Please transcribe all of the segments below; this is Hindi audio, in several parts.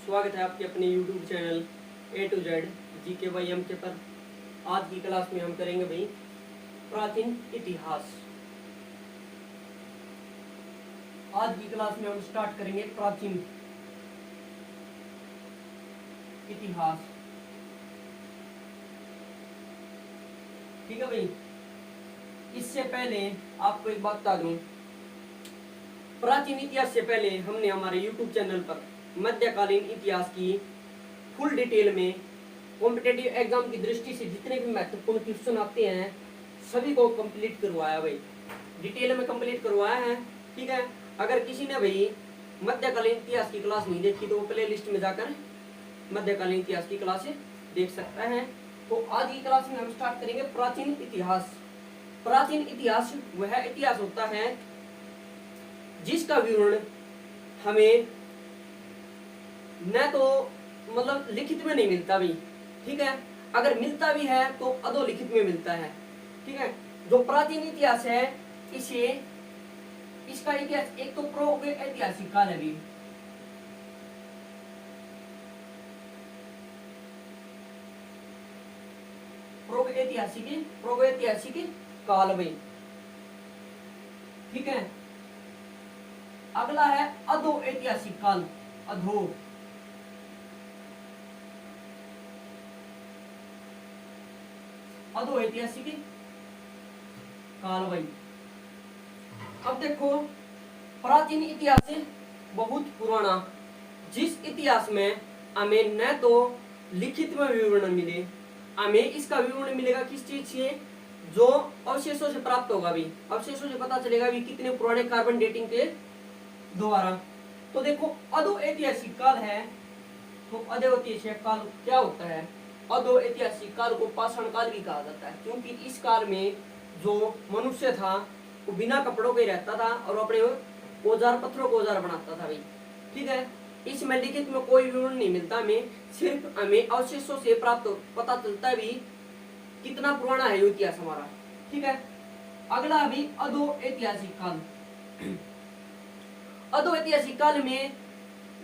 स्वागत है आपके अपने YouTube channel A to Z GK by MK पर। आज की क्लास में हम करेंगे भाई प्राचीन इतिहास। आज की क्लास में हम स्टार्ट करेंगे प्राचीन इतिहास। ठीक है भाई, इससे पहले आपको एक बात बता दूं, प्राचीन इतिहास से पहले हमने हमारे YouTube चैनल पर मध्यकालीन इतिहास की फुल डिटेल में कॉम्पिटेटिव एग्जाम की दृष्टि से जितने भी महत्वपूर्ण क्वेश्चन आते हैं सभी को कंप्लीट करवाया भाई, डिटेल में कंप्लीट करवाया है। ठीक है, अगर किसी ने भाई मध्यकालीन इतिहास की क्लास नहीं देखी तो वो प्ले लिस्ट में जाकर मध्यकालीन इतिहास की क्लास देख सकता है। तो आज की क्लास में हम स्टार्ट करेंगे प्राचीन इतिहास। प्राचीन इतिहास वह इतिहास होता है जिसका विवरण हमें न तो मतलब लिखित में नहीं मिलता भी, ठीक है, अगर मिलता भी है तो अधोलिखित में मिलता है। ठीक है, जो प्राचीन इतिहास है इसे इसका इतिहास एक तो ऐतिहासिक काल है भी, ऐतिहासिक काल भाई। ठीक है, अगला है अधो ऐतिहासिक काल। अधो ऐतिहासिक काल भाई। अब देखो, प्राचीन इतिहास बहुत पुराना, जिस इतिहास में हमें न तो लिखित में विवरण मिले, हमें इसका विवरण मिलेगा किस चीज से, जो अवशेषों से प्राप्त होगा भी, अवशेषों से पता चलेगा भी कितने पुराने कार्बन डेटिंग के द्वारा। तो देखो, अधो ऐतिहासिक काल है, तो अधो ऐतिहासिक काल क्या होता है? अधो ऐतिहासिक काल को पाषाण काल भी कहा जाता है, क्योंकि इस काल में जो मनुष्य था वो बिना कपड़ों के रहता था और अपने औजार पत्थरों को औजार बनाता था भाई। ठीक है, इसमें लिखित में कोई विवरण नहीं मिलता, हमें सिर्फ हमें अवशेषों से प्राप्त पता चलता है भी कितना पुराना है ये इतिहास हमारा। ठीक है, अगला अभी अधो ऐतिहासिक काल। अधो ऐतिहासिक काल में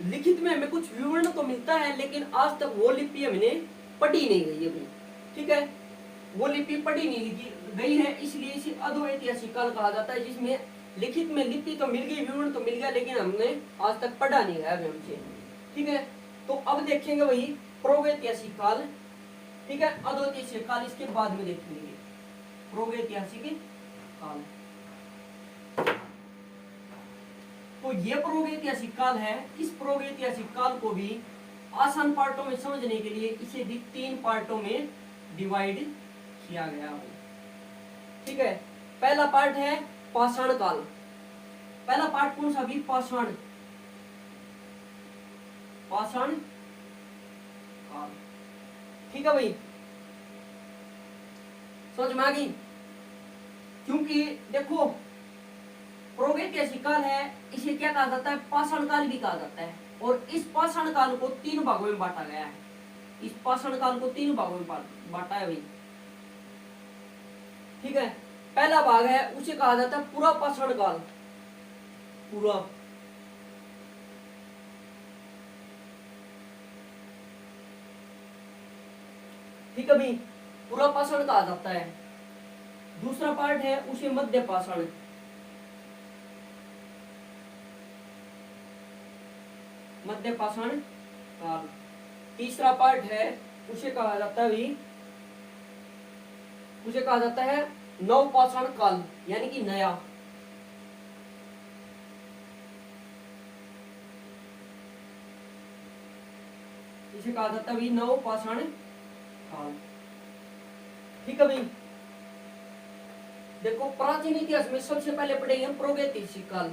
लिखित में हमें कुछ विवरण तो मिलता है, लेकिन आज तक वो लिपि हमने पढ़ी नहीं गई है भाई। ठीक है, वो लिपि पढ़ी नहीं गई है, इसलिए इसे अधो ऐतिहासिक काल कहा जाता है, जिसमें लिखित में लिपि तो मिल गई, विवरण तो मिल गया, लेकिन हमने आज तक पढ़ा नहीं गया अभी हमसे। ठीक है, तो अब देखेंगे वही प्रागैतिहासिक काल। ठीक है, अधो ऐतिहासिक काल इसके बाद में देखेंगे प्रागैतिहासिक काल। तो ये प्रागैतिहासिक काल है। इस प्रागैतिहासिक काल को भी आसान पार्टों में समझने के लिए इसे भी 3 पार्टों में डिवाइड किया गया है। ठीक है, पहला पार्ट है पाषाण काल। पहला पार्ट कौन सा भी? पाषाण काल। ठीक है भाई, समझ में आ गई? क्योंकि देखो, प्रागैतिहासिक काल है, इसे क्या कहा जाता है? पाषाण काल भी कहा जाता है। और इस पाषाण काल को 3 भागों में बांटा गया है। इस पाषाण काल को 3 भागों में बांटा है भाई। ठीक है, पहला भाग है उसे कहा जाता है पूरा पाषाण काल। पूरा ठीक है भाई, पूरा पाषाण कहा जाता है। दूसरा पार्ट है उसे मध्य पाषाण। मध्य पाषाण काल। तीसरा पार्ट है उसे कहा जाता है भाई, उसे कहा जाता है नव पाषाण काल, यानी कि नया। इसे कहा जाता है भाई नव पाषाण काल। ठीक है भाई, देखो प्राचीन इतिहास में सबसे पहले पढ़ेंगे प्रागैतिहासिक काल।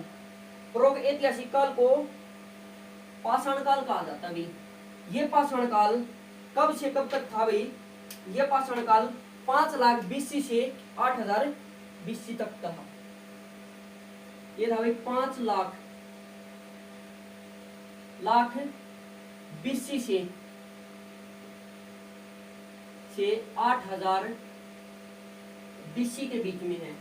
प्रागैतिहासिक काल को पाषाण काल कहा जाता है भाई। ये पाषाण काल कब से कब तक था भाई? ये पाषाण काल 5 लाख BC से 8000 BC तक था। ये था भाई 5 लाख BC से 8000 BC के बीच में है।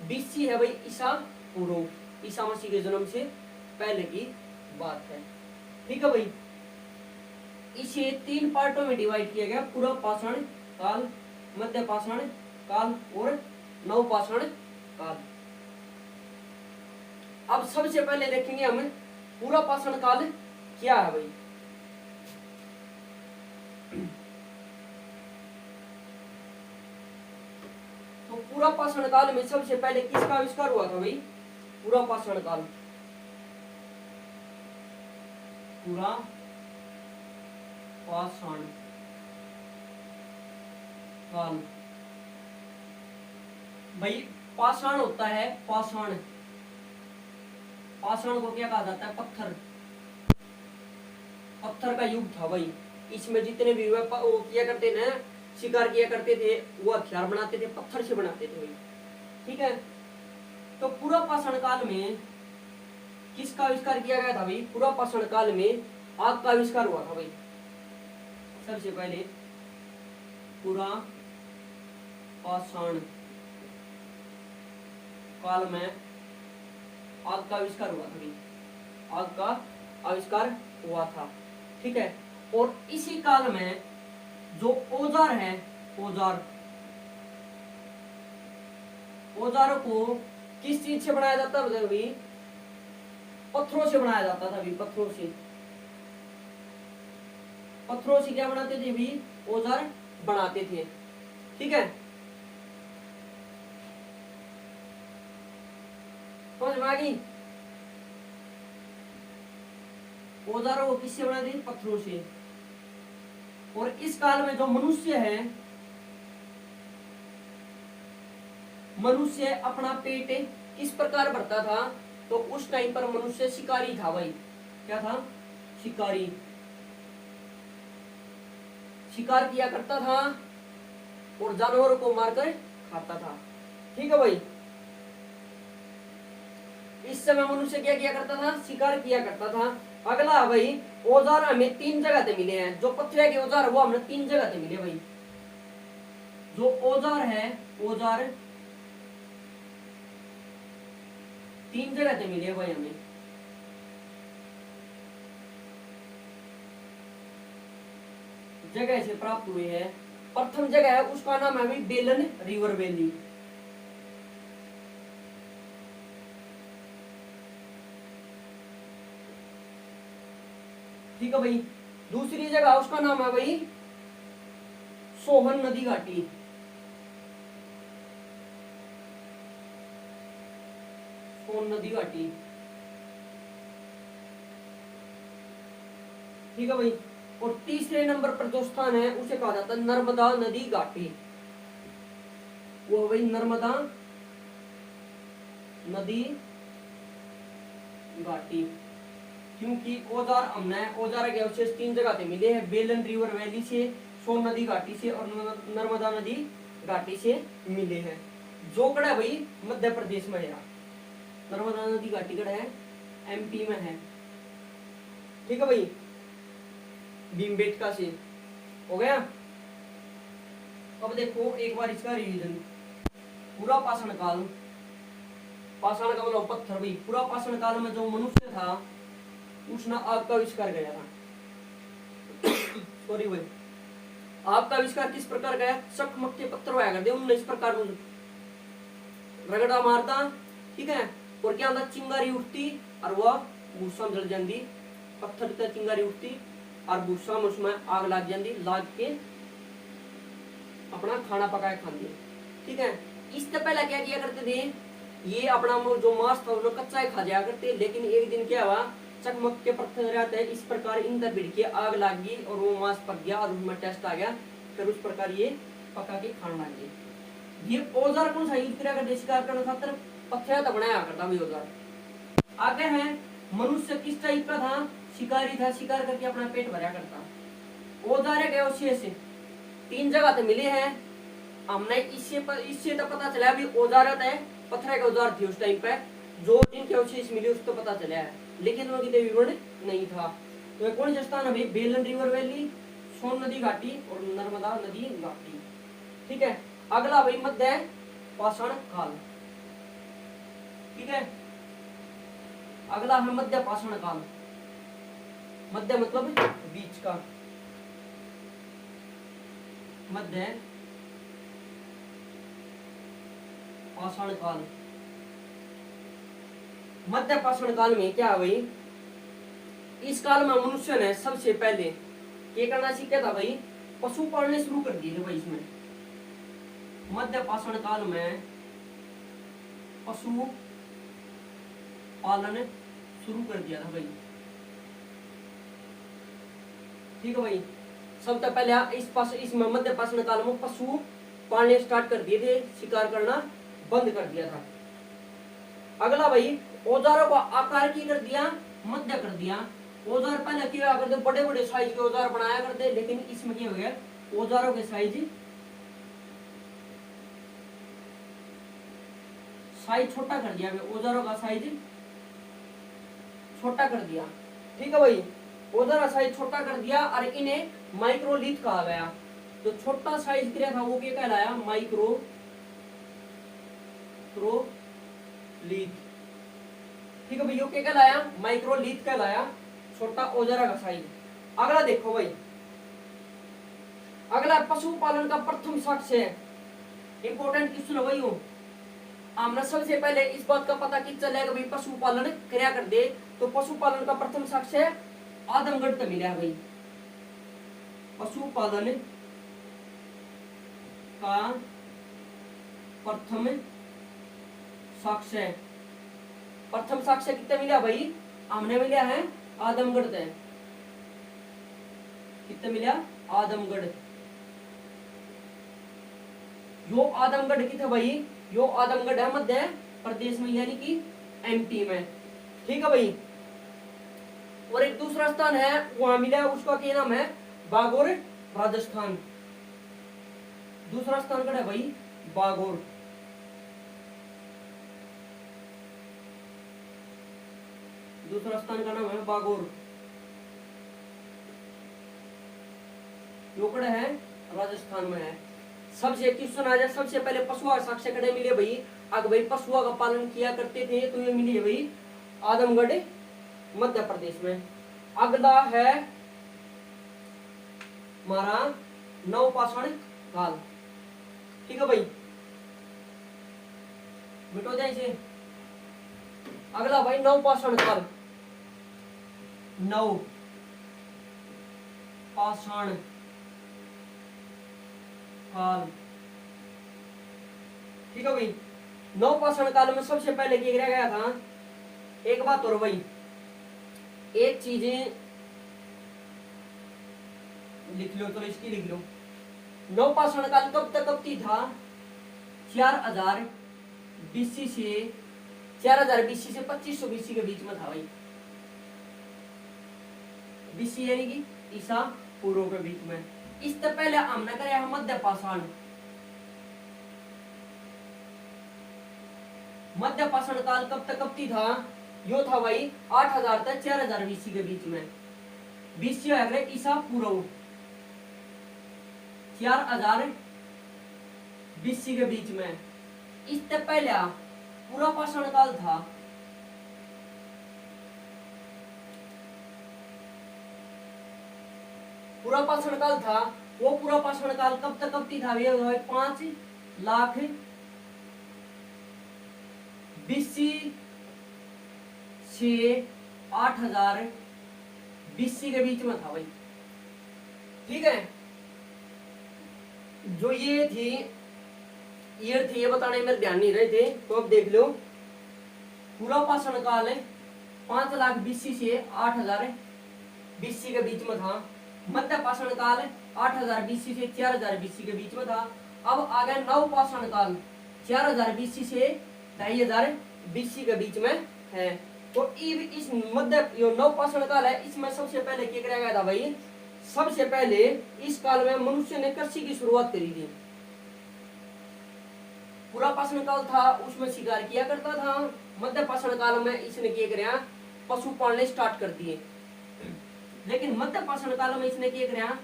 BC है भाई ईसा पूर्व, ईसा मसीह के जन्म से पहले की बात है। ठीक है भाई, इसे 3 पार्टों में डिवाइड किया गया, पूर्व पाषाण काल, मध्य पाषाण काल और नवपाषाण काल। अब सबसे पहले देखेंगे हम पूर्व पाषाण काल क्या है भाई। तो पूर्व पाषाण काल में सबसे पहले किसका आविष्कार हुआ था भाई? पूर्व पाषाण काल, पूरा पाषाण काल भाई। पाषाण होता है पाषाण, पाषाण को क्या कहा जाता है? पत्थर, पत्थर का युग था भाई। इसमें जितने भी वो किया करते थे, शिकार किया करते थे, वो हथियार बनाते थे, पत्थर से बनाते थे भाई। ठीक है, तो पूर्व पाषाण काल में किसका आविष्कार किया गया था भाई? पूर्व पाषाण काल में आग का आविष्कार हुआ था भाई। सबसे पहले पूरा पाषाण काल में आग का आविष्कार हुआ था भाई, आग का आविष्कार हुआ था। ठीक है, और इसी काल में जो औजार है, औजार, औजारों को किस चीज से बनाया जाता है भाई? पत्थरों से बनाया जाता था भाई, पत्थरों से। पत्थरों से क्या बनाते थे भी? औजार बनाते थे। ठीक है, समझ में आ गई? औजारों को किससे बनाते थे? पत्थरों से। और इस काल में जो मनुष्य है, मनुष्य अपना पेट किस प्रकार भरता था? तो उस टाइम पर मनुष्य शिकारी था भाई। क्या था? शिकारी, शिकार किया करता था और जानवरों को मारकर खाता था। ठीक है भाई, इस समय मनुष्य क्या किया करता था? शिकार किया करता था। अगला भाई, औजार हमें 3 जगह से मिले हैं। जो पत्थर के औजार वो हमें 3 जगह से मिले भाई। जो औजार है, औजार 3 जगह से मिले भाई हमें। जगह से प्राप्त हुए हैं। प्रथम जगह है उसका नाम है भाई बेलन रिवर वैली। ठीक है भाई, दूसरी जगह उसका नाम है भाई सोहन नदी घाटी। सोहन नदी घाटी। ठीक है भाई, और तीसरे नंबर पर जो स्थान है उसे कहा जाता है नर्मदा नदी घाटी। वो भाई नर्मदा नदी घाटी। क्योंकि औजार हमने औजार के अवशेष 3 जगह से मिले हैं, बेलन रिवर वैली से, सोन नदी घाटी से और नर्मदा नदी घाटी से मिले हैं। जो कड़ा भाई मध्य प्रदेश में है, नर्मदा नदी घाटी कड़ा है एमपी में है। ठीक है भाई, भीमबेटका से हो गया। अब देखो एक बार इसका रिवीजन। पूरा पाषाण काल, पाषाण का मतलब पत्थर भाई। पूरा पाषाण काल में जो मनुष्य था उसने आग का आविष्कार किया था। सॉरी भाई, आग का आविष्कार किस प्रकार गया? चकमक के पत्थर हुआ करते उन्हें इस प्रकार रगड़ा मारता। ठीक है, और क्या होता? चिंगारी उठती और वह भूसा जल जाती। पत्थर की चिंगारी उठती और भूसा में उसमें आग लग जाती, लाग के अपना खाना पकाए खाते। ठीक है, इससे पहले क्या किया करते थे? ये अपना जो मांस था उसको कच्चा ही खा जाया करते। लेकिन एक दिन क्या हुआ? चकमक के पत्थर रहते हैं इस प्रकार इंदर भिड़ के आग लग गई और वो मांस पक गया और उसमें टेस्ट आ गया। फिर उस प्रकार ये पका के खाने लग गए। ये औजार कौन सा यूज किया करते शिकार करने खातिर? पत्थर तो बनाया करता भाई औजार। आगे है मनुष्य किस टाइप का था? शिकारी था, शिकार करके अपना पेट भरा करता। औजार गए उससे 3 जगह तो मिले हैं हमने। इससे तो पता चला अभी औजार है पत्थर के औजार थे उस टाइम पे, जो जिनके अवशेष मिले उसको पता चला है, लेकिन उनकी देवी विवरण नहीं था। तो कौन सा स्थान है? बेलन रिवर वैली, सोन नदी घाटी और नर्मदा नदी घाटी। ठीक है, अगला भाई मध्य पाषाण काल। ठीक है, अगला है मध्य पाषाण काल। मध्य मतलब बीच का, मध्य पाषाण काल। मध्य पाषाण काल में क्या है भाई, इस काल में मनुष्य ने सबसे पहले क्या करना सीखा था भाई, पशु पालने शुरू कर दिए थे भाई। इसमें मध्य पाषाण काल में पशु पालन शुरू कर दिया था भाई। ठीक है भाई, सबसे पहले इसमें मध्य पाषाण काल में पशु पालने स्टार्ट कर दिए थे, शिकार करना बंद कर दिया था। अगला भाई, औजारों का आकार की कर दिया, मध्य कर दिया। औजार पहले क्या करते, बड़े बड़े साइज के औजार बनाया करते, लेकिन इसमें क्या हो गया, औजारों के साइज छोटा कर दिया, औजारों का साइज छोटा कर दिया। ठीक है भाई, औजार का साइज छोटा कर दिया और इन्हें माइक्रोलिथ कहा गया। तो छोटा साइज किया था वो क्या कहलाया, माइक्रोलिथ। ठीक है भाई, ये क्या कहलाया, माइक्रोलिथ कहलाया, छोटा औजार का साइज। अगला देखो भाई, अगला पशुपालन का प्रथम साक्ष्य है। इंपॉर्टेंट क्वेश्चन है भाई। हमने सबसे पहले इस बात का पता कि चलेगा भाई पशुपालन क्या कर दे, तो पशुपालन का प्रथम साक्ष्य है आदमगढ़ से मिला है भाई। पशुपालन का प्रथम साक्ष्य कितना मिला भाई, हमने मिला है आदमगढ़ से। कितना मिला, आदमगढ़। यो आदमगढ़ कितना भाई, यो आदमगढ़ है मध्य प्रदेश में, यानी कि एमपी में। ठीक है भाई, और एक दूसरा स्थान है वहां मिला है, उसका क्या नाम है, बागोर, राजस्थान। दूसरा स्थान कौन है भाई, बागोर। दूसरा स्थान का नाम है बागोर, योगड़ है, राजस्थान में है। सबसे क्वेश्चन आ जाए, सबसे पहले पशुआ साक्ष्य कड़े मिले भाई, अगर भाई पशुआ का पालन किया करते थे तो ये मिले भाई आदमगढ़ मध्य प्रदेश में। अगला है हमारा नवपाषाण काल। ठीक है भाई, मिटो जाए इसे। अगला भाई नवपाषाण काल, नवपाषाण काल। ठीक है भाई, नवपाषाण काल में सबसे पहले क्या किया गया था, एक बात और भाई, एक चीजें लिख लो, तो इसकी लिख लो। नवपाषाण काल कब तक अवधि था, 4000 बीसी से 2500 बीसी के बीच में था भाई। बीसी यानी कि ईसा पूर्व के बीच में। इससे पहले हमने करे मध्य पाषाण। मध्य पाषाण काल कब तक अवधि था, यो था भाई 8000 से 4000 बीसी के बीच में। बीसी है ईसा पूर्व, 4000 बीसी के बीच में। इससे पहले पूरा पाषाण काल था, पूरा पाषाण काल था। वो पूरा पाषाण काल कब तक अवधि था, 5 लाख बीसी से 8000 बीसी के बीच में था भाई। ठीक है, जो ये थी ईयर थी, ये बताने में ध्यान नहीं रहे थे, तो अब देख लो। पूरा पाषाण काल 5 लाख बीसी से 8000 बीसी के बीच में था। मध्य पाषाण काल 8000 बीसी से 4000 बीसी के बीच में था। अब आ गया नव पाषाण काल, 4000 बीसी से 2500 बीसी के बीच में है। तो इस मध्य नव पाषाण काल है, इसमें सबसे पहले क्या किया गया था भाई, सबसे पहले इस काल में मनुष्य ने कृषि की शुरुआत करी थी। पूरा पाषाण काल था उसमें शिकार किया करता था, मध्य पाषाण काल में इसने क्या किया, पशु पालने स्टार्ट कर दिए। लेकिन मध्य पाषाण काल में इसने क्या किया,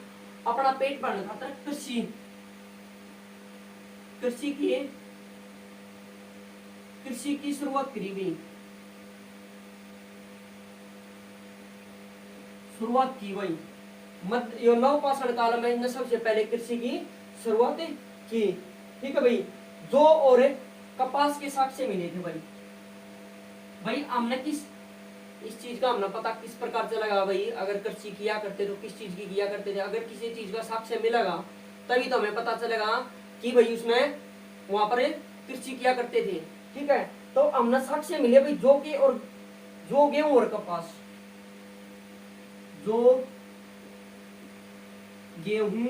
अपना पेट भरने खातर कृषि की शुरुआत करी गई, शुरुआत की गई। नव पाषाण काल में इसने सबसे पहले कृषि की शुरुआत की। ठीक है भाई, जो और कपास के साक्ष्य मिले थे भाई। भाई हमने किस इस चीज का हमने पता किस प्रकार से लगा भाई, अगर कृषि किया करते तो किस चीज की किया करते थे, अगर किसी चीज का साक्ष्य मिलेगा तभी तो हमें पता चलेगा कि भाई उसमें वहां पर कृषि किया करते थे। ठीक है, तो हमने साक्ष्य मिले भाई जौ के और जो गेहूं और कपास, जो गेहूं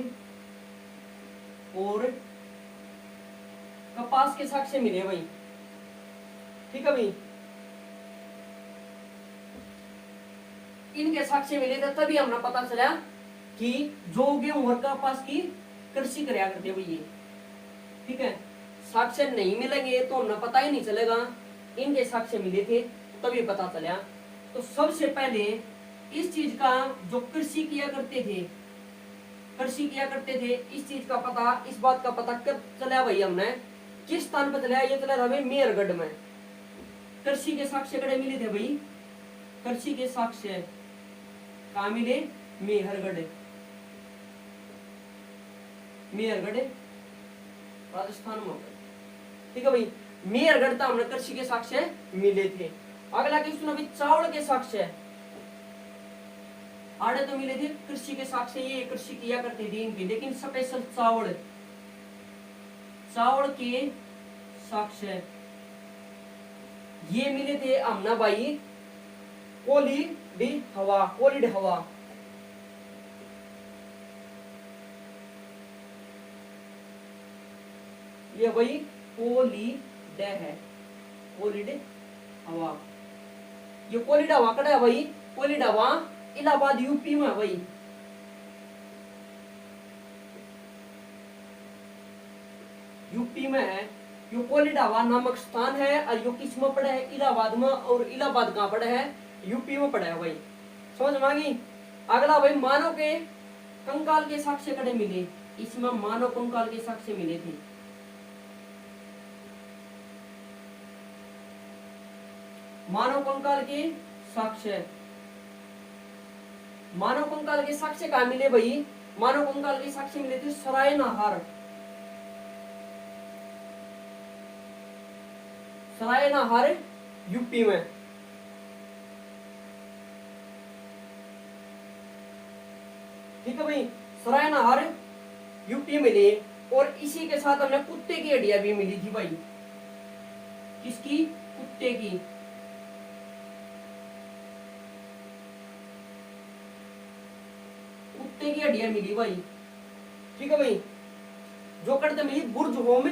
और कपास के साक्ष्य मिले भाई। ठीक है भाई, इनके साक्ष्य मिले थे तभी हमने पता चला कि जो गेहूं और कपास की कृषि कराया करते भाई ये। ठीक है, साक्ष्य नहीं मिलेंगे तो हमने पता ही नहीं चलेगा। इनके साक्ष्य मिले थे तभी पता चला। तो सबसे पहले इस चीज का जो कृषि किया करते थे, कृषि किया करते थे, इस चीज का पता, इस बात का पता कब चला भाई हमने, किस स्थान पर चला, ये चला था भाई मेहरगढ़ में। कृषि के साक्ष्य कड़े मिले थे भाई, कृषि के साक्ष्य कहाँ मिले, मेहरगढ़, मेहरगढ़ राजस्थान में। ठीक है भाई, मेहरगढ़ था हमने कृषि के साक्ष्य मिले थे। अगला क्वेश्चन अभी चावल के साक्ष्य, आड़े तो मिले थे कृषि के साक्ष्य, ये कृषि किया करते थे इनकी, लेकिन स्पेशल चावल, चावल के साक्ष्य ये मिले थे हमने भाई कोलिड हवा, कोलिड हवा। ये वही कोलिड है, कोलिड हवा। ये कोलिड हवा कड़ा है भाई, कोलिड हवा इलाहाबाद यूपी में है भाई। यूपी में है, यो कोलिड हवा नामक स्थान है, और यो किस में पड़ा है, इलाहाबाद में। और इलाहाबाद कहाँ पड़ा है, यूपी में पड़ा है भाई। समझ में आ गई। अगला भाई मानव के कंकाल के साक्ष्य कड़े मिले, इसमें मानव कंकाल के साक्ष्य मिले थे। मानव कंकाल के साक्ष्य, मानव कंकाल के साक्ष्य कहाँ मिले भाई, मानव कंकाल के साक्ष्य मिले थे सरायनाहार, सरायनाहार यूपी में। ठीक है भाई, सरायनाहार यूपी मिले। और इसी के साथ हमने कुत्ते की हड्डियां भी मिली थी भाई, किसकी, कुत्ते की। कुत्ते की हड्डियां मिली भाई। ठीक है भाई, जो करते मिली बुर्ज होम,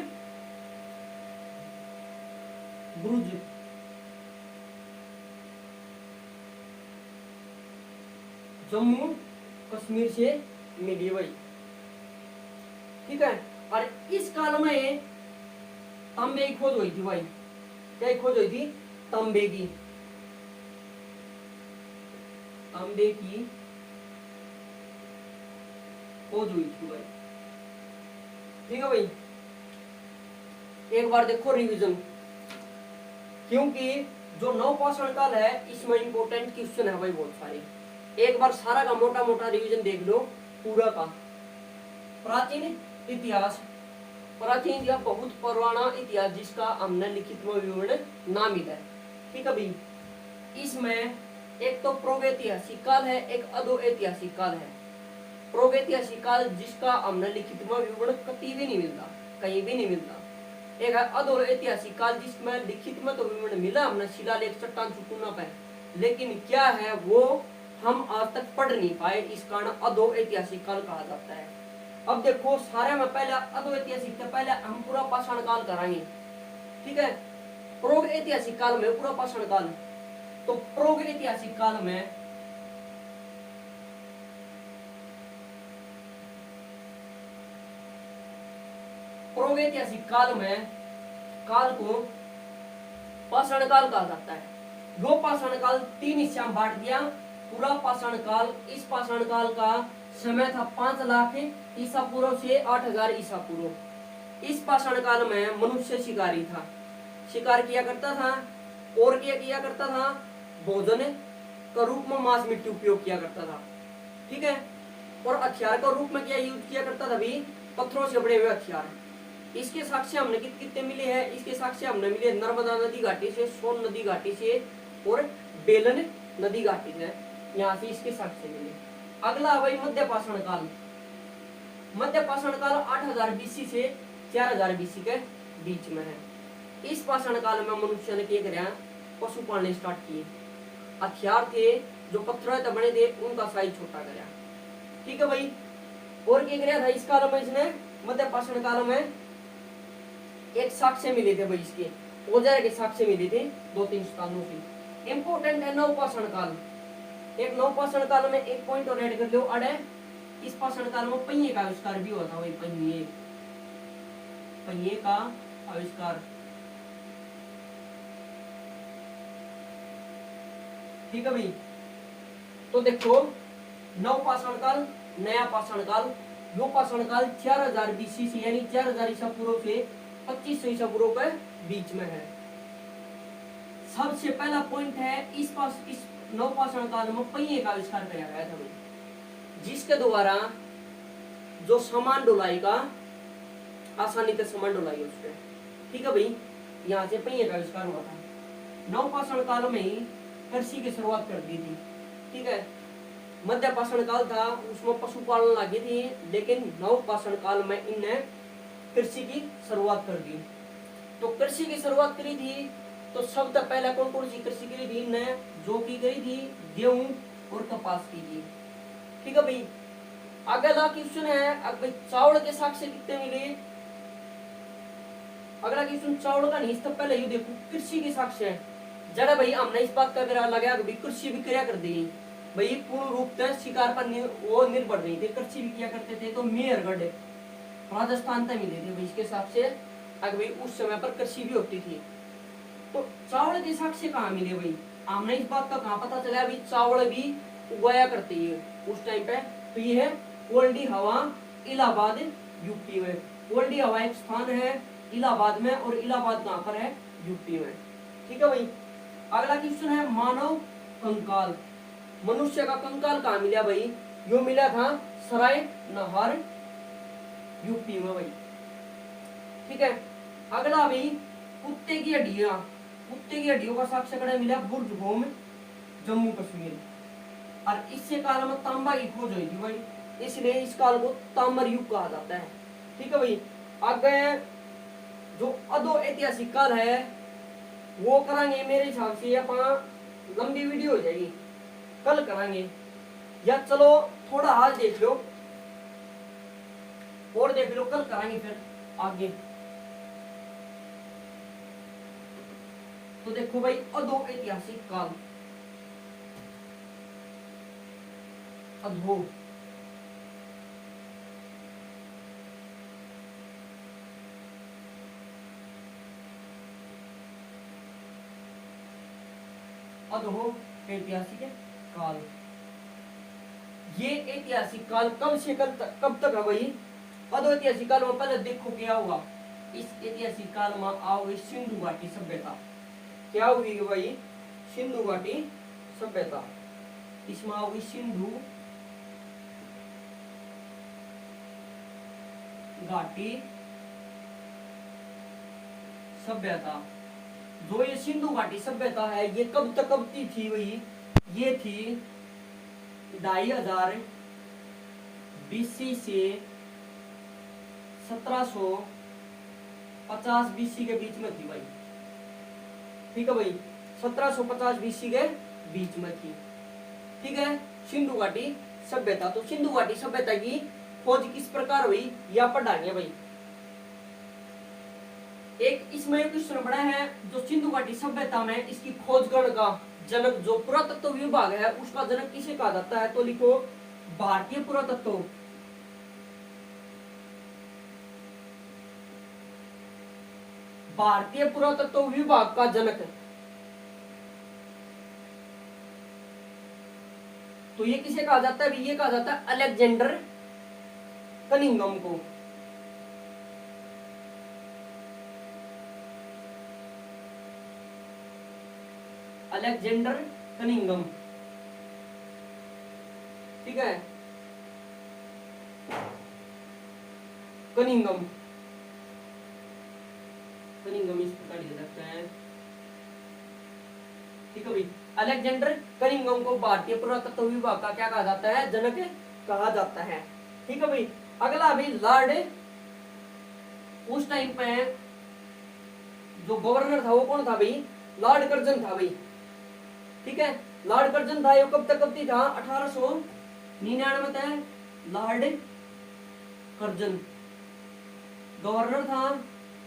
बुर्ज जम्मू कश्मीर से मिली भाई। ठीक है, और इस काल में तांबे की खोज हुई थी भाई। क्या खोज हुई थी, तांबे की, तांबे की खोज हुई थी भाई। ठीक है भाई, एक बार देखो रिवीजन, क्योंकि जो नवपाषाण काल है इसमें इंपोर्टेंट क्वेश्चन है भाई बहुत सारे। एक बार सारा का मोटा मोटा रिवीजन देख लो पूरा का। प्राचीन इतिहास, प्राचीन इतिहास बहुत पुराना इतिहास जिसका हमने लिखित में विवरण ना मिला है। ठीक है भाई, इसमें एक तो प्रागैतिहासिक काल है, एक अधो ऐतिहासिक काल है। प्रागैतिहासिक काल जिसका हमने लिखित में विवरण कहीं भी नहीं मिलता, कहीं भी नहीं मिलता। एक है अधो ऐतिहासिक काल जिसमें लिखित में तो विवरण मिला हमने शिलालेख चट्टान चुटकुना पे, लेकिन क्या है वो हम आज तक पढ़ नहीं पाए, इस कारण अधो ऐतिहासिक काल कहा जाता है। अब देखो सारे में पहले अधो ऐतिहासिक से पहले हम पूरा पाषाण काल कराएंगे। ठीक है, प्राग ऐतिहासिक काल में पूरा पाषाण काल, तो प्राग ऐतिहासिक काल में प्रागैतिहासिक काल में काल को पाषाण काल कहा जाता है। दो पाषाण काल तीन हिस्सा में बांट दिया। पूरा पाषाण काल, इस पाषाण काल का समय था 5 लाख ईसा पूर्व से 8000 ईसा पूर्व। इस पाषाण काल में मनुष्य शिकारी था, शिकार किया करता था, और क्या किया करता था, भोजन का रूप में मांस मिट्टी उपयोग किया करता था। ठीक है, और हथियार का रूप में क्या यूज किया करता था भी, पत्थरों से बने हुए हथियार। इसके साक्ष्य हमने कितने मिले हैं? इसके साक्ष्य हमने मिले नर्मदा नदी घाटी से, सोन नदी घाटी से और बेलन नदी घाटी से। यहाँ से इसके साक्ष्य मिले। अगला भाई मध्य पाषाण काल। मध्य पाषाण काल 8000 बीसी से 4000 बीसी के बीच में है। इस पाषाण काल में मनुष्य ने क्या कराया? पशु पालने स्टार्ट किए। हथियार थे जो पत्थरों से बने थे, उनका साइज छोटा कराया। ठीक है भाई। और क्या कराया था इस काल में इसने? मध्य पाषाण काल में एक साक्ष्य मिले थे भाई, इसके औजार के साक्ष्य मिले थे 2-3 स्थानों से। इंपोर्टेंट है नवपाषाण काल। एक नवपाषाण काल में एक पॉइंट और ऐड कर लो, अड़े इस पाषाण काल में पहिए का आविष्कार भी हुआ था भाई। पहिए का आविष्कार। ठीक है भाई। तो देखो नवपाषाण काल, नया पाषाण काल। यो पाषाण काल 4000 बीसी से यानी 4000 ईसा पूर्व से 2500 ईसा पूर्व के बीच में है। सबसे पहला पॉइंट है इस नवपाषाण काल में पहिए का आविष्कार किया गया था भाई, जिसके द्वारा जो सामान ढुलाई का आसानी से सामान ढुलाई उसके। ठीक है भाई। यहाँ से पहिए का आविष्कार हुआ था। नवपाषाण काल में ही कृषि की शुरुआत कर दी थी। ठीक है। मध्य पाषाण काल था, उसमें पशुपालन लगी थी, लेकिन नवपाषाण काल में इनने कृषि की शुरुआत कर दी। तो कृषि की शुरुआत करी थी तो सबसे पहले कौन कौन सी कृषि करी थी इनने? जो की करी थी गेहूं और कपास की थी। ठीक है भाई। अगला क्वेश्चन है, अब भाई चावल के साक्ष्य कितने मिले? अगला क्वेश्चन चावल का नहीं, इससे पहले ये देखो कृषि के साक्ष्य है। जरा भाई हमने इस बात का विरा लगा कि कृषि भी क्रिया कर दी भाई, पूर्ण रूप से शिकार पर वो निर्भर नहीं थे, कृषि भी किया करते थे। तो मेहरगढ़ राजस्थान तक मिले थे भाई इसके साक्ष्य। अगर भाई उस समय पर कृषि भी होती थी। तो चावल के साक्ष्य कहाँ मिले भाई? हमने इस बात का कहाँ पता चला? भाई चावल भी उगाया करते है उस टाइम पे। तो ये है कोल्डी हवा, इलाहाबाद, यूपी में। कोल्डी हवा एक स्थान है इलाहाबाद में, और इलाहाबाद कहाँ पर है? यूपी में। ठीक है भाई। अगला क्वेश्चन है मानव कंकाल। मनुष्य का कंकाल कहाँ मिला भाई? यो मिला था सराय नहर, यूपी में भाई। ठीक है। अगला भाई कुत्ते की हड्डियां। कुत्ते की हड्डियों का साक्ष्य कड़ा मिला बुर्जहोम, जम्मू कश्मीर। और इससे काल में तांबा की खोज हुई थी भाई, इसलिए इस काल को ताम्र युग कहा जाता है। ठीक है भाई। आगे जो अधो ऐतिहासिक काल है वो करांगे मेरे हिसाब से, अपन लंबी वीडियो हो जाएगी, कल करांगे। या चलो थोड़ा आज देख लो और देख लो, कल करांगे फिर आगे। तो देखो भाई अधो ऐतिहासिक काल। अधो अधो ऐतिहासिक काल। ये ऐतिहासिक काल कब से कब तक है भाई? अधो ऐतिहासिक काल में पहले देखो क्या हुआ। इस ऐतिहासिक काल में आओ सिंधु घाटी सभ्यता। क्या हुई भाई? सिंधु घाटी सभ्यता। इसमें आओगी सिंधु घाटी सभ्यता। जो ये सिंधु घाटी सभ्यता है ये कब तक कब की थी भाई? ये थी 2500 बीसी से 1750 बीसी के बीच में थी भाई। ठीक है भाई। 1750 बीसी के बीच में थी। ठीक है। सिंधु घाटी सभ्यता। तो सिंधु घाटी सभ्यता की खोज किस प्रकार हुई या पढ़ाएंगे भाई। एक इसमें क्वेश्चन बड़ा है, जो सिंधु घाटी सभ्यता में इसकी खोजकरण का जनक, जो पुरातत्व विभाग है उसका जनक किसे कहा जाता है? तो लिखो भारतीय पुरातत्व। भारतीय पुरातत्व विभाग का जनक। तो ये किसे कहा जाता है? ये कहा जाता है अलेक्जेंडर कनिंघम को। Alexander Cunningham. ठीक है। कनिंघम, कनिंघम इस प्रकार लिख सकते हैं। ठीक है भाई, अलेक्जेंडर कनिंघम को भारतीय पुरातत्व विभाग का क्या कहा जाता है? जनक कहा जाता है। ठीक है भाई, अगला भाई लॉर्ड, उस टाइम पे जो गवर्नर था वो कौन था भाई? लॉर्ड कर्जन था भाई। ठीक है, लॉर्ड कर्जन था। ये कब तक कब था? 1899 तक लॉर्ड कर्जन गवर्नर था।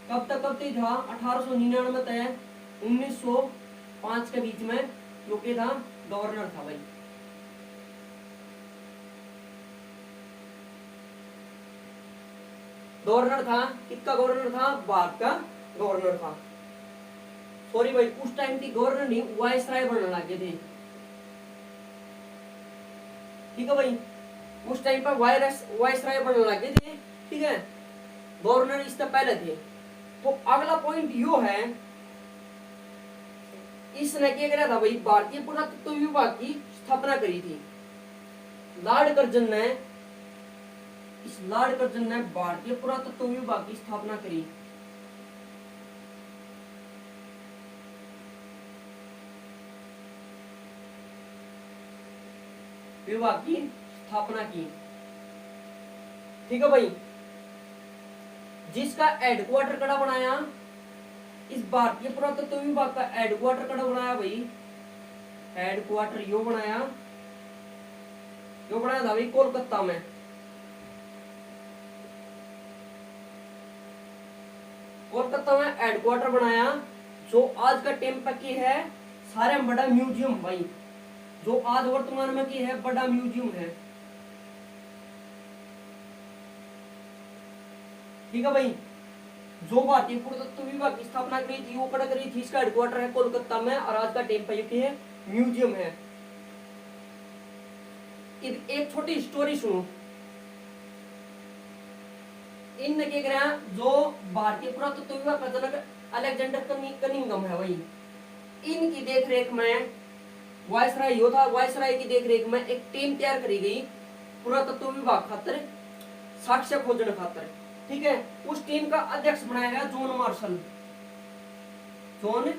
कब तक कब था? 1899 तक 1905 के बीच में जो कि था गवर्नर था भाई। गवर्नर था, किसका गवर्नर था? भारत का गवर्नर था। सॉरी भाई, उस टाइम की गवर्नर नहीं, वायसराय बनने लगे थे। ठीक है भाई, उस टाइम पर वायसराय बनने लगे थे। ठीक है, गवर्नर इससे पहले थे। तो अगला पॉइंट यो है, इसने क्या करा था भाई? भारतीय पुरातत्व विभाग की स्थापना करी थी लॉर्ड कर्जन ने। इस लॉर्ड कर्जन ने भारतीय पुरातत्व विभाग की स्थापना करी। विभाग की स्थापना की। ठीक है भाई, जिसका हेडक्वार्टर कड़ा बनाया, इस भारतीय पुरातत्व विभाग का हेडक्वार्टर कड़ा बनाया भाई? हेडक्वार्टर यो बनाया था भाई कोलकाता में। कोलकाता में हेडक्वार्टर बनाया, जो आज का टाइम पर की है सारे बड़ा म्यूजियम भाई, जो आज वर्तमान में की है बड़ा म्यूजियम है। ठीक है भाई, जो भारतीय पुरातत्व विभाग की स्थापना करी थी वो कड़ा करी थी, इसका हेडक्वार्टर है कोलकाता में और आज का टाइम पर ये है म्यूजियम है। एक छोटी स्टोरी सुनो। इन क्या करा, जो भारतीय पुरातत्व विभाग का जनक अलेक्जेंडर कनिंघम है भाई, इनकी देखरेख में वायसराय यो था। वायसराय की देखरेख में एक टीम तैयार करी गई पुरातत्व विभाग खातिर, साक्ष्य खोजने खातिर। ठीक है, उस टीम का अध्यक्ष बनाया गया जॉन मार्शल। जॉन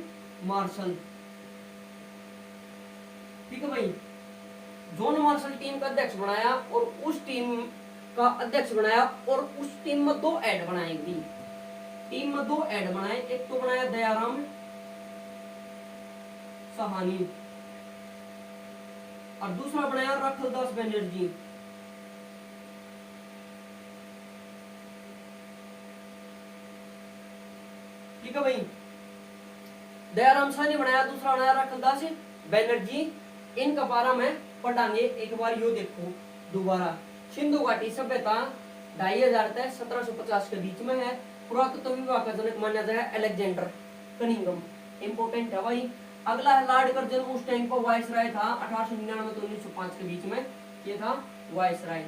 मार्शल, ठीक है भाई, जॉन मार्शल टीम का अध्यक्ष बनाया और उस टीम का अध्यक्ष बनाया और उस टीम में 2 ऐड बनाई गई। टीम में 2 ऐड बनाए, एक तो बनाया दयाराम साहनी और दूसरा बनाया रखलदास बनर्जी। ठीक है भाई, दयाराम साहनी बनाया, दूसरा बनाया रखलदास बनर्जी। इनका बारे में पढ़ांगे, एक बार यो देखो दोबारा। सिंधु घाटी सभ्यता 2500 से 1750 के बीच में है। पुरातत्व विभाग का जनक माना जाता है अलेक्जेंडर कनिंघम। इंपोर्टेंट है भाई। अगला है लॉर्ड कर्जन, उस टाइम पर वायसराय था 1899 से 1905 के बीच में, ये था वायसराय।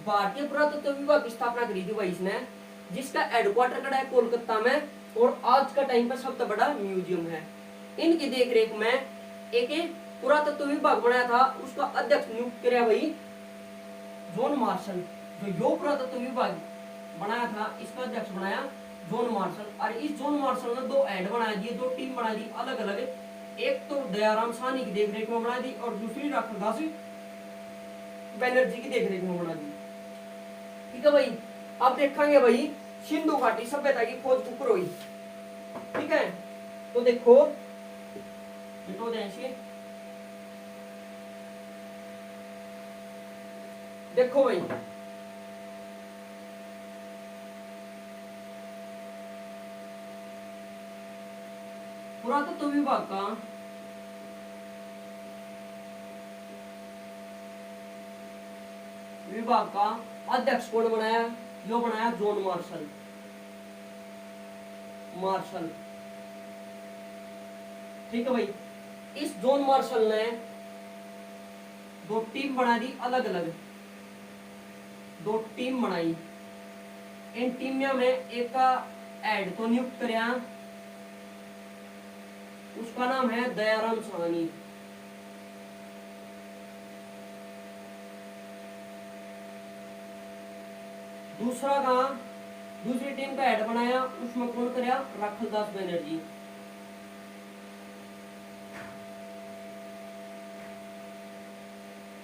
भारतीय पुरातत्व विभाग की स्थापना करी थी भाई इसने, जिसका हेडक्वार्टर कड़ा है कोलकाता में और आज का टाइम पर सबसे बड़ा म्यूजियम है। इनकी देखरेख में एक पुरातत्व विभाग बनाया था, उसका अध्यक्ष नियुक्त किया भाई जॉन मार्शल। जो यो पुरातत्व विभाग बनाया था, इसका अध्यक्ष बनाया जॉन मार्शल। और इस जॉन मार्शल ने 2 ऐड बना दिए, 2 टीम बना दी अलग अलग। एक तो दयाराम साहनी की देखरेख में बना दी और दूसरी रखलदास बनर्जी की देखरेख में बना दी। ठीक है भाई, अब देखेंगे भाई सिंधु घाटी सभ्यता की खोज कुकर हुई। ठीक है, तो देखो तो देखो भाई, पुरातत्व विभाग का अध्यक्ष कौन बनाया? जो बनाया जॉन मार्शल। ठीक है भाई, इस जॉन मार्शल ने 2 टीम बना दी अलग अलग, 2 टीम बनाई। इन टीम में एक का ऐड को नियुक्त कराया, उसका नाम है दयाराम साहनी। दूसरा का दूसरी टीम का हेड बनाया, उसमें कौन कराया, राखलदास बनर्जी।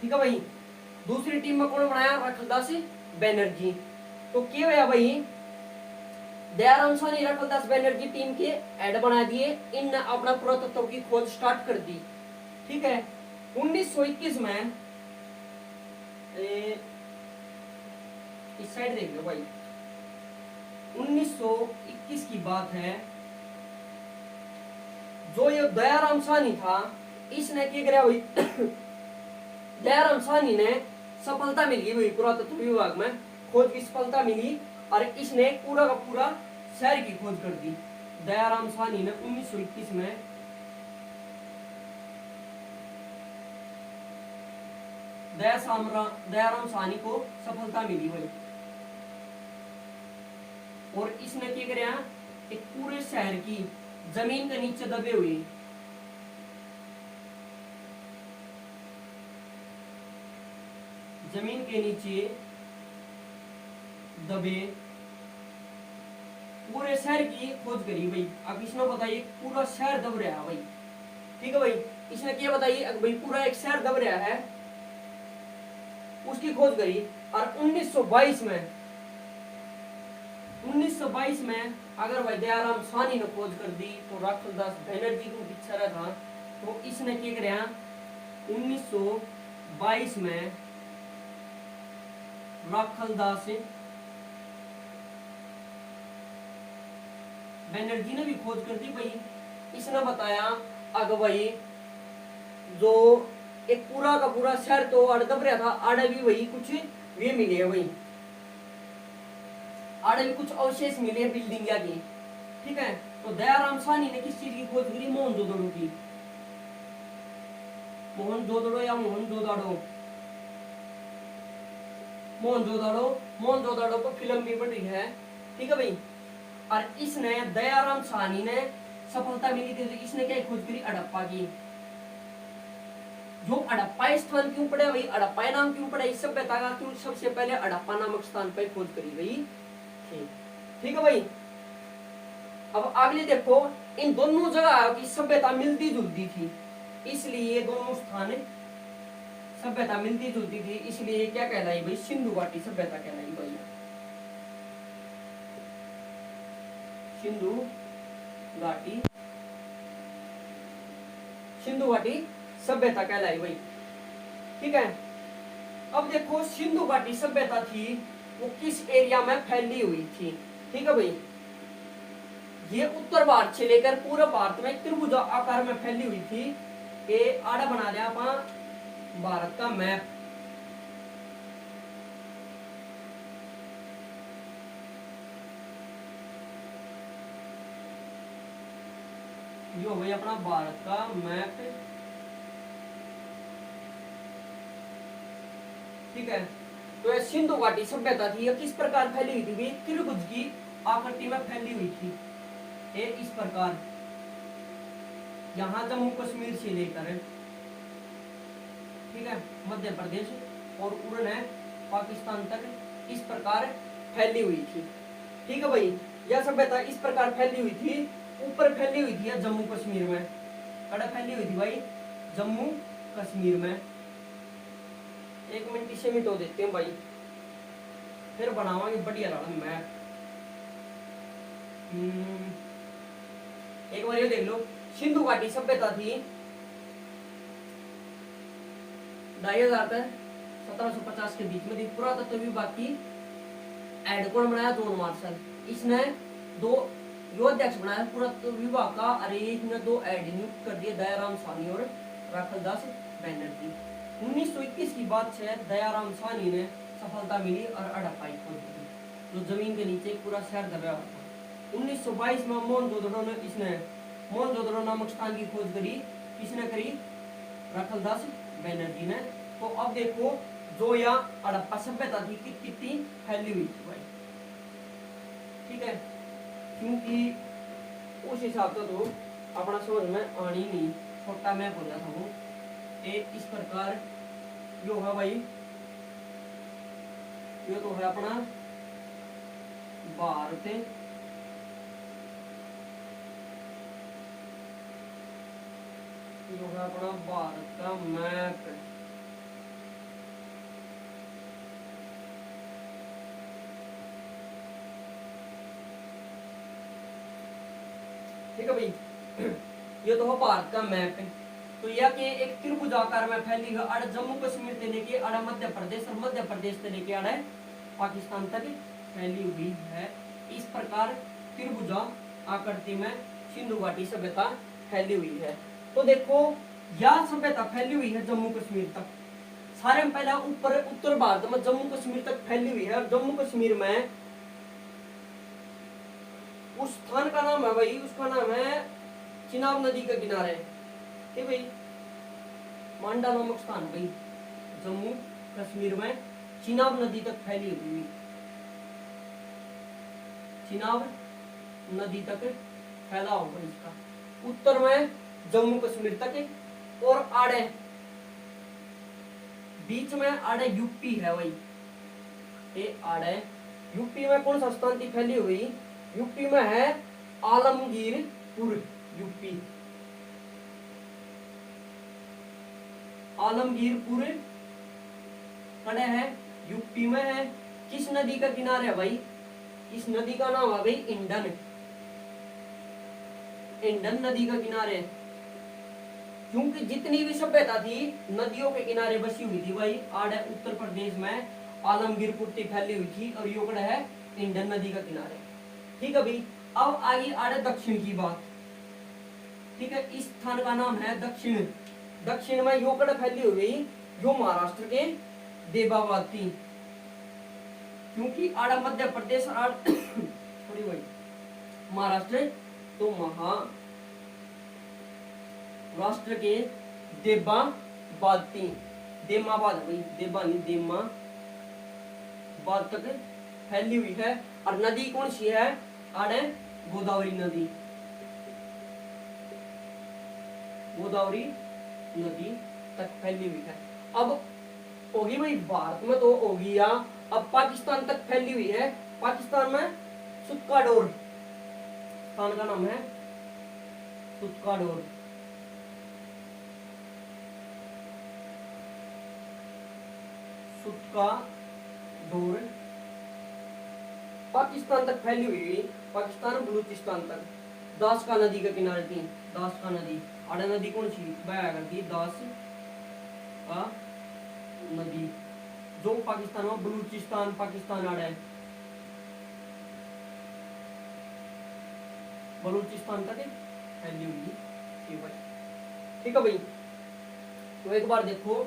ठीक है भाई, दूसरी टीम में कौन बनाया, राखलदास बनर्जी। तो क्या हुआ भाई, दयाराम साहनी राखलदास बनर्जी टीम के हेड बना दिए, इन अपना पुरातत्व की खोज स्टार्ट कर दी। ठीक है, 1921 में इस साइड देख लो भाई, 1921 की बात है। जो ये दयाराम साहनी था, इसने क्या किया भाई दयाराम साहनी ने सफलता मिल गई भाई, पुरातत्व विभाग में खोज की सफलता मिली, और इसने पूरा का पूरा शहर की खोज कर दी। दयाराम साहनी ने 1921 में दयाराम साहनी को सफलता मिली भाई, और इसने क्या किया, एक पूरे शहर की जमीन के नीचे दबे हुए, जमीन के नीचे दबे पूरे शहर की खोज करी भाई। अब इसने बताइए पूरा शहर दब रहा है भाई। ठीक है भाई, इसने क्या बताइए भाई, पूरा एक शहर दब रहा है, उसकी खोज करी। और 1922 में अगर भाई दयाराम साहनी ने खोज कर दी, तो राखलदास बनर्जी को पीछे रहा था, तो इसने क्या किया, 1922 में राखलदास बनर्जी ने भी खोज कर दी भाई। इसने बताया अगर भाई जो एक पूरा का पूरा शहर तो दब रहा था, आड़े भी वही कुछ वे मिले है भाई, आड़े भी कुछ अवशेष मिले हैं बिल्डिंग की। ठीक है, तो दयाराम साहनी ने किस चीज की खोज करी, मोहनजोदड़ो की, मोहनजोदड़ो या मोहनजोदड़ो, मोहनजोदड़ो पर फिल्म भी बन रही है। ठीक है भाई, और इसने दयाराम साहनी ने सफलता मिली थी, तो इसने क्या खोज करी, हड़प्पा की। जो हड़प्पा स्थान क्यों पड़ा भाई, हड़प्पा नाम क्यों पड़ा, इस सभ्यता का क्यों सबसे पहले हड़प्पा नामक स्थान पर खोज करी गई थी। ठीक है भाई, अब अगले देखो, इन दोनों जगह की सभ्यता मिलती जुलती थी, इसलिए दोनों स्थान सभ्यता मिलती जुलती थी, इसलिए क्या कहलाई भाई, सिंधु घाटी सभ्यता कहलाई भाई, सिंधु घाटी सभ्यता कहलाई भाई। ठीक है, अब देखो सिंधु घाटी सभ्यता थी वो किस एरिया में फैली हुई थी। ठीक है भाई, ये उत्तर भारत से लेकर पूरे भारत में त्रिभुज आकार में फैली हुई थी। ये आड़ा बना दिया अपन भारत का मैप, ये हो भाई अपना भारत का मैप। ठीक है, तो ये सिंधु घाटी सभ्यता थी, ये किस प्रकार फैली हुई थी, त्रिभुज की आकृति में फैली हुई थी। ये इस प्रकार, यहाँ जम्मू कश्मीर से लेकर, ठीक है, मध्य प्रदेश और उड़न है पाकिस्तान तक इस प्रकार फैली हुई थी। ठीक है भाई, यह सभ्यता इस प्रकार फैली हुई थी, ऊपर फैली हुई थी जम्मू कश्मीर में, कड़ा फैली हुई थी भाई जम्मू कश्मीर में। एक मिनट इसे मिटो देते हैं भाई, फिर बनावांगे बढ़िया रहा मैप। एक बार ये देख लो, सिंधु घाटी सभ्यता थी 2500 से 1750 के बीच में थी। पुरातत्व विभाग की हेड कौन बनाया, जॉन मार्शल, इसने दो अध्यक्ष बनाया पुरातत्व विभाग का, अरे इसने 2 हेड नियुक्त कर दिए, दयाराम साहनी और राखलदास बनर्जी। 1921 की बात है, दयाराम साहनी ने सफलता मिली और हड़प्पा की खोज की, जो जमीन के नीचे पूरा शहर दबा हुआ था। 1922 में मोहनजोदड़ो नामक स्थान की खोज करी, किसने करी, राखलदास बनर्जी ने। तो अब देखो जो यहाँ हड़प्पा सभ्यता थी कितनी फैली हुई थी भाई। ठीक है, क्योंकि उस हिसाब से तो अपना समझ में आनी नहीं, छोटा मैप हो जाता वो। इस प्रकार जो है भाई, ये तो है अपना भारत जो है अपना भारत का मैप। ठीक है भाई, ये तो हो भारत का मैप है। तो यह के एक त्रिभुजाकार में फैली हुई अड़ जम्मू कश्मीर से लेके अड़ मध्य प्रदेश और मध्य प्रदेश से लेके अड़ पाकिस्तान तक फैली हुई है। इस प्रकार त्रिभुजा आकृति में सिंधु घाटी सभ्यता फैली हुई है। तो देखो यह सभ्यता फैली हुई है जम्मू कश्मीर तक। सारे में पहला ऊपर उत्तर भारत में जम्मू कश्मीर तक फैली हुई है। और जम्मू कश्मीर में उस स्थान का नाम है भाई, उसका नाम है चिनाब नदी के किनारे। ठीक भाई, मांडा नामक स्थान भाई जम्मू कश्मीर में चिनाब नदी तक फैली हुई। चिनाब नदी तक फैला होगा इसका। उत्तर में जम्मू कश्मीर तक और आड़े बीच में आड़े यूपी है भाई। ये आड़े यूपी में कौन सा स्थान थी फैली हुई? यूपी में है आलमगीरपुर। यूपी आलमगीरपुर कड़े है, यूपी में है। किस नदी का किनारे है भाई? इस नदी का नाम है भाई इंडन। इंडन नदी का किनारे, क्योंकि जितनी भी सभ्यता थी नदियों के किनारे बसी हुई थी भाई। आड़े उत्तर प्रदेश में आलमगीरपुर थी फैली हुई थी और योगड़ है इंडन नदी का किनारे। ठीक है भाई, अब आगे आड़े दक्षिण की बात। ठीक है, इस स्थान का नाम है दक्षिण। दक्षिण में योगड़ फैली हुई जो महाराष्ट्र के देवाबाद थी, क्योंकि आड़ा मध्य प्रदेश और थोड़ी भाई महाराष्ट्र तो महाराष्ट्र के देवाबाद थी। देमाबाद भाई, देवा नहीं देमाबाद तक फैली हुई है। और नदी कौन सी है? आड़े गोदावरी नदी। गोदावरी नदी तक फैली हुई है। अब होगी भाई भारत में तो होगी या अब पाकिस्तान तक फैली हुई है। पाकिस्तान में सुत्काडोर स्थान का नाम है सुत्काडोर। सुत्काडोर पाकिस्तान तक फैली हुई। पाकिस्तान बलूचिस्तान तक दासका नदी के किनारे थी। दासका नदी आड़ा नदी कौन सी बह करती? दास का नदी जो पाकिस्तान में बलूचिस्तान पाकिस्तान आड़ा है, बलूचिस्तान तक फैली हुई थी भाई। ठीक है भाई, तो एक बार देखो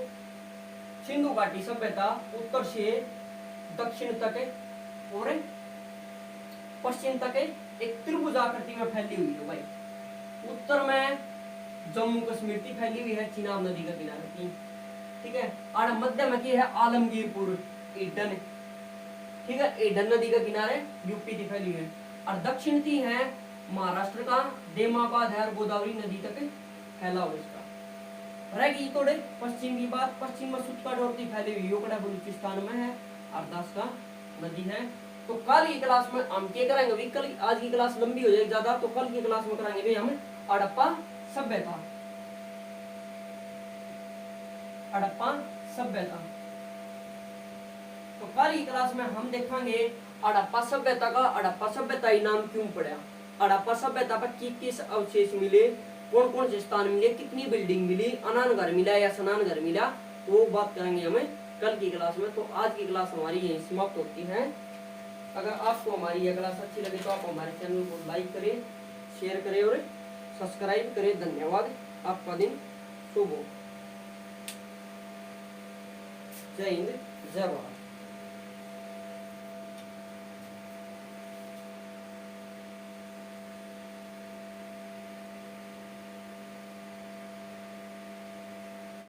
सिंधु घाटी सभ्यता उत्तर से दक्षिण तक और पश्चिम तक एक त्रिभुजाकृति में फैली हुई है भाई। उत्तर में जम्मू कश्मीर की फैली हुई है चिनाब नदी के किनारे की। ठीक है, और मध्य में की है आलमगीरपुर ईडन। ठीक है, ईडन नदी के किनारे यूपी की फैली हुई है। और दक्षिण की है महाराष्ट्र का देमाबाद है और गोदावरी नदी तक फैला हुआ इसका। रहेगी थोड़े पश्चिम की बात। पश्चिम में सुत्काडोर की फैली हुई योगड़ा बलूचिस्तान में है और दास का नदी है। तो कल की क्लास में हम क्या करेंगे भी? कल आज की क्लास लंबी हो जाएगी ज्यादा, तो कल की क्लास में करेंगे भी हम हड़प्पा सभ्यता। हड़प्पा सभ्यता तो कल की क्लास में हम देखेंगे हड़प्पा सभ्यता का हड़प्पा सभ्यता ही नाम क्यों पड़ा, हड़प्पा सभ्यता पर किस अवशेष मिले, कौन कौन से स्थान मिले, कितनी बिल्डिंग मिली, अनान घर मिला या स्नान घर मिला, वो बात करेंगे हमें कल की क्लास में। तो आज की क्लास हमारी यही समाप्त होती है। अगर आपको हमारी यह क्लास अच्छी लगे तो आप हमारे चैनल को लाइक करें, शेयर करें और सब्सक्राइब करें। धन्यवाद। आपका दिन शुभ हो। जय हिंद, जय भारत।